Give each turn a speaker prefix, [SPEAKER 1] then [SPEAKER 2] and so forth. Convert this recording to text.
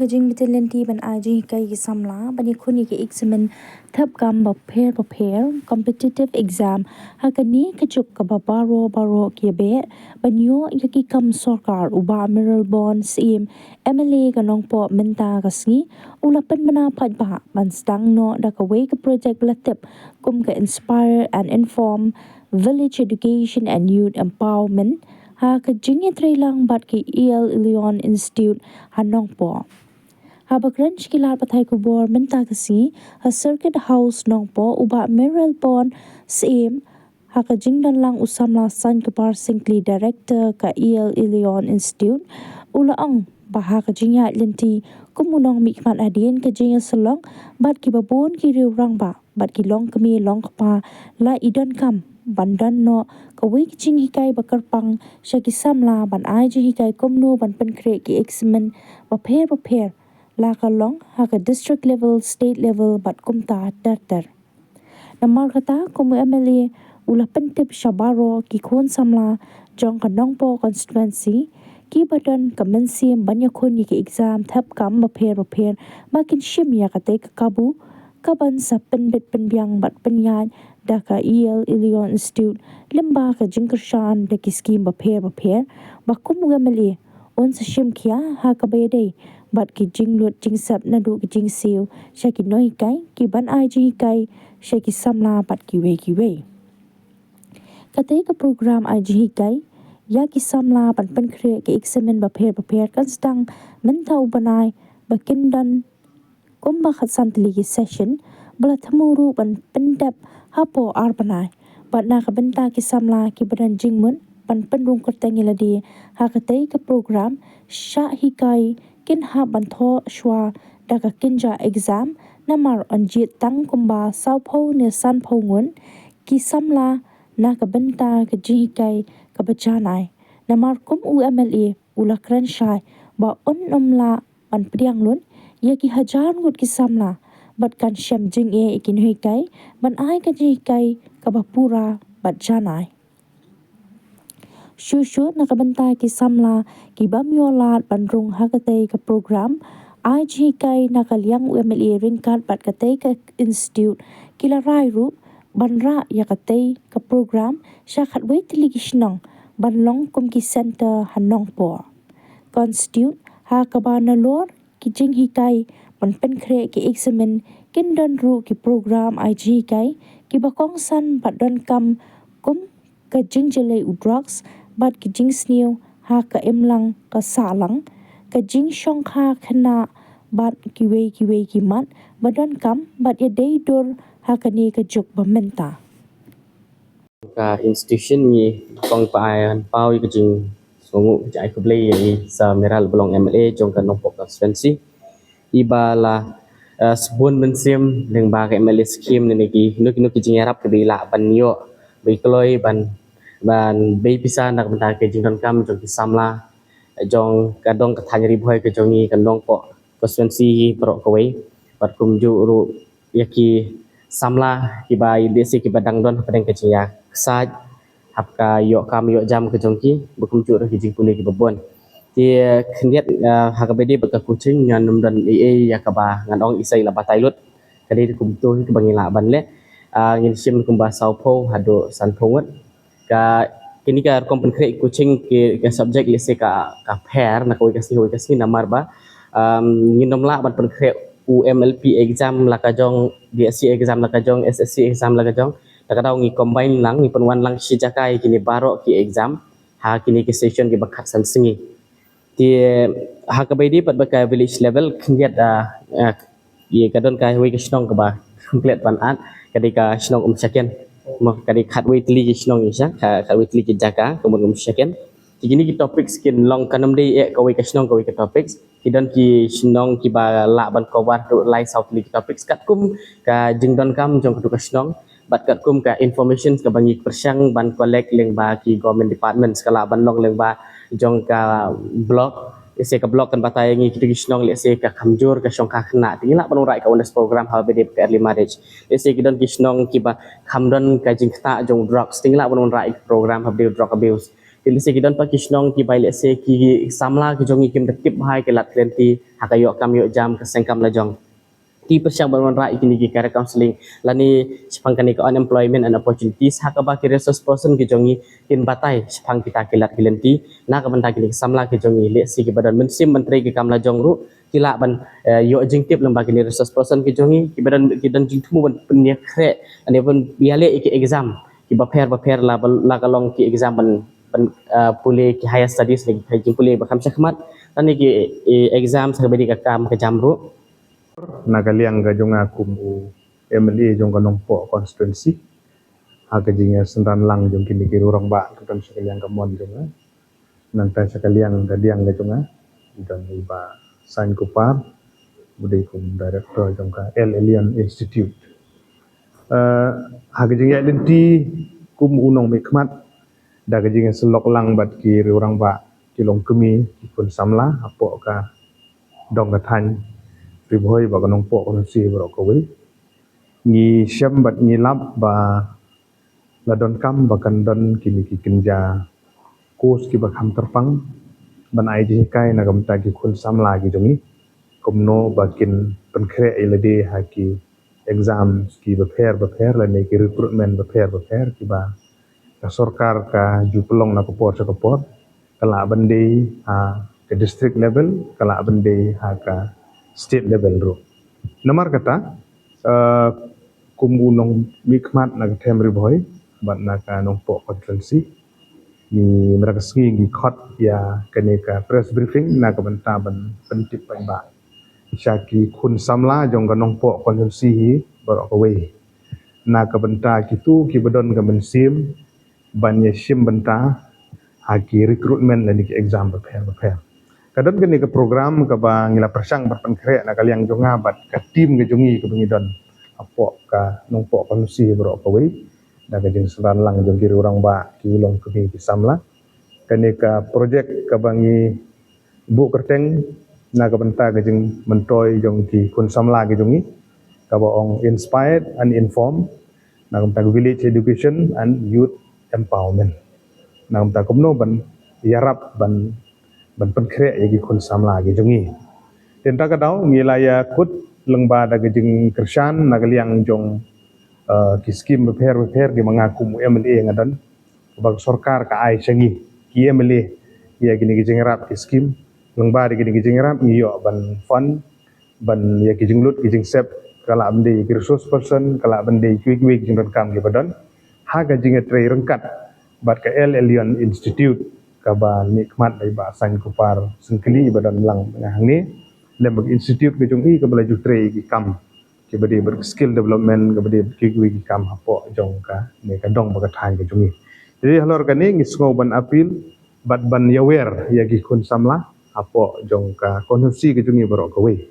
[SPEAKER 1] ka jing battalion ti ban ai ji kai ki samla ban ni khuni ki examen thap kam ba prepare competitive exam ha ka ni ka chup ka ba baro ki be ban yo ki kam sarkar uba mineral bond sim MLA ka nong po menta ka sngi ula pen bana phat ba ban stang no da ka we ka project la tip kum ka inspire and inform village education and youth empowerment ha ka jing trailang bat ki Leon Institute hanong po ha bakran shkilar pathai ku bor menta kasi ha circuit house nong po uba mineral bond sim ha ka jing dan lang usamla san kapar singli director ka Leon Institute ula ang baha ka jingya lenti kumunong mikman adien ka jingya salong bat ki babon ki riu rang ba bat ki long kami long kapa la idan kam bandan no ka wei ki jing hikai bakar pang shaki samla ban ai ji hikai komno ban pen kre ki examen ba pher la ka long ha ka district level state level bat kumta tar namar kata komu MLA ula pentip shabaro ki khon samla jong ka nongpo constituency ki badan kamensim banya khoni ki exam thap kam ba pher makin shim ya ka te ka kabu kaban sa penbit penbyang bat penyan da ka Leon Institute limba ka jingkershan da ki scheme ba pher ba kumu MLA on sa shim kya ha ka bayade bat ki jinglut jingsap na du ki jingsiu shaki noi kai ki ban ai ji kai shaki samla bat ki we kate ka program ai ji kai ya ki samla ban pen kre ki examen ba pher kan stang mentau banai ba kindan kumba khat santli ki session bala thamuru ban pendap hapo ar banai bat na ka benta ki samla ki badan jingmun ban pen rung kerteng iladi ha kate ka program sha hikai kin ha ban tho shwa da ka kinja exam namar anjit tang kumba sau pho ne san pho ngun ki samla na ka benta ka ji hikai ka bachanai namar kum UMLA ula kran shai ba on la ban priang lun ya ki hajar ngut ki samla bat kan shem jing ikin hikai ban ai ka ji hikai ka bapura bat janai Shushu na kabanta ki samla ki bamyolat bandrung hakate ka program IG kai na kalyang UMLA ringkat bat kate ka institute kila rai ru banra yakate ka program syakhat wait ligishnong banlong kum ki center hanong po constitute ha kabana lor ki jing hikai ban pen kre ki examen kindan ru ki program IG kai ki bakong san bat don kam kum ka jingjele u drugs bat ki jing snew ha ka emlang ka salang ka jing shong kha khana bat ki we ki mat badan kam bat ya dei dor ha ka ni ka juk ba menta
[SPEAKER 2] ka institution ni kong paan pau ka jing songu jai ku blei ni sa meral belong MLA jong ka nong pok constituency ibala sebun mensim leng ba ka MLA scheme ni ki nuk jing arab ke bila ban yo bi kloi ban bei pisa nak benta ke jingdon kam jong ki samla jong kadong ka thanyari bhoi ke jongi kandong po constituency pro kawai pat kum ju ru yaki samla ki bai desi ki badang don padang ke ya saj hap ka yo kam yo jam ke jong ki bukum ju ru ki jing puli ki babon ti khniat ha ka bedi baka kucing ngan num dan ya ka ba ngan ong isai la batai lut kadi kum tu ki bangila ban le ngin sim kum ba sau pho hado san phongot ka kini ka kompon kre kucing ke subjek lese ka pair na koi kasi namar ba nginom la ban pen kre UMLP exam la ka jong DSC exam la ka jong SSC exam la ka jong ta ka daw ngi combine lang ngi penwan lang si jakai kini baro ki exam ha kini ki session ki bakhat san singi ti ha ka baidi pat ba ka village level khiat ye ka don ka wi ka snong ka ba complete ban at kadika snong second kadi khat wei tli ki snong isa khat wei tli ki jaka kemudian second kini ki topik skin long kanam dei ka wei ka snong ka wei ka topics kidon ki snong ki ba la ban ko wat lai south li topics kat kum ka jingdon kam jong ka snong bat kat kum ka information ka bangi persyang ban collect leng ba ki government department skala ban long leng ba jong ka blog ese ka blog kan batai ngi ki snong ese ka khamjur ka shong ka khna tingla ban rai ka on program how be ka early marriage ese kidon ki snong ki ba khamdon ka jingta jong drugs tingla ban rai program how drug abuse Kili se kidan pa kisnong ki baile se ki samla ki jongi kim dekip hai ke lat klenti hakayo kam yo jam ke sengkam la jong ti persiang banwan ra ikini ki career counseling lani sepangkani ke unemployment and opportunities hakaba ki resource person ki jongi kin batai sepang kita kilat kilenti na ka banta kini samla ki jongi le si ki badan mensim menteri ki kamla jong ru kila ban yo jingtip lembaga ni resource person ki jongi ki badan ki dan jingtumu ban penya kre ane pun biale iki exam ki baper la kalong ki exam ban pulih ki higher studies lagi ki pulih bakam sakmat tani ki exam sabedi ka kam ke jamru
[SPEAKER 3] Nagaliang ga jonga kumu MLA jong kanong po constituency aga jinga sendan lang jong kini kiru orang ba kan sekaliang kamon jonga nang ta sekaliang gadiang ga jonga dan iba Sain Kupar budai kum director jong ka El Elian Institute aga jinga lenti kum unong mikmat daga jinga selok lang bat ki orang ba kilong kemi kun samla apo ka dong ka than Ribhoi ba kanong po kanong si bro kawi ni syam bat ni lab ba ladon kam ba kandan kini ki kinja kos ki ba kam terpang ban ai ji kai na gam ta ki khun sam la ki jongi komno ba kin penkre ilade ha ki exam ki ba pher la ne ki recruitment ba pher ki ba ka sarkar ka jupelong na ko por kala bande ha ke district level kala bande ha ka state level ro namar kata kumunong mikmat na tem riboy bat na ka nong po conference ni mereka sengi gi khot ya kaneka press briefing na ka banta ban pentip pai ba syaki khun samla jong ka nong po conference hi barok we na ka banta kitu ki bedon ka mensim ban ye sim banta haki recruitment la ni exam ba pher kadon gani ke program ke bang ngila persang berpenkre na kaliang jonga bat ka tim ke jongi ke bangidon apo ka nongpo konusi bro ka we da ke jeng seran lang jong kiri orang ba ki long ke ki samla kani ka project ke bangi bu kerteng na ka benta ke jeng mentoy jong ki kun samla ke jongi ka baong inspired and informed na ka village education and youth empowerment na ka komno ban yarap ban penkre yagi kon samla gi jongi tenta ka daw ngilaya kut lengba da gejing kersan nagaliang jong ki skim repair gi mengaku mu MLA ngadan bag sarkar ka ai sengi ki MLA ya gini gejing rap ki skim lengba da gini gejing rap ngiyo ban fund ban ya gejing lut gejing sep kala ande ki resource person kala ande ki gejing kam gi badan ha gejing tre rengkat bat ka El Elian Institute kaba nikmat dari ba Sain Kupar sengkeli badan lang ngahni lembag institute ke jong i ka bala jutre ki kam ki bade ber skill development ka bade ki ki kam hapo jong ka ne ka dong ba thang ke jong i jadi halor kani ngisngo ban apil bat ban yawer ya ki kun samla hapo jong ka konhusi ke jong i baro ka we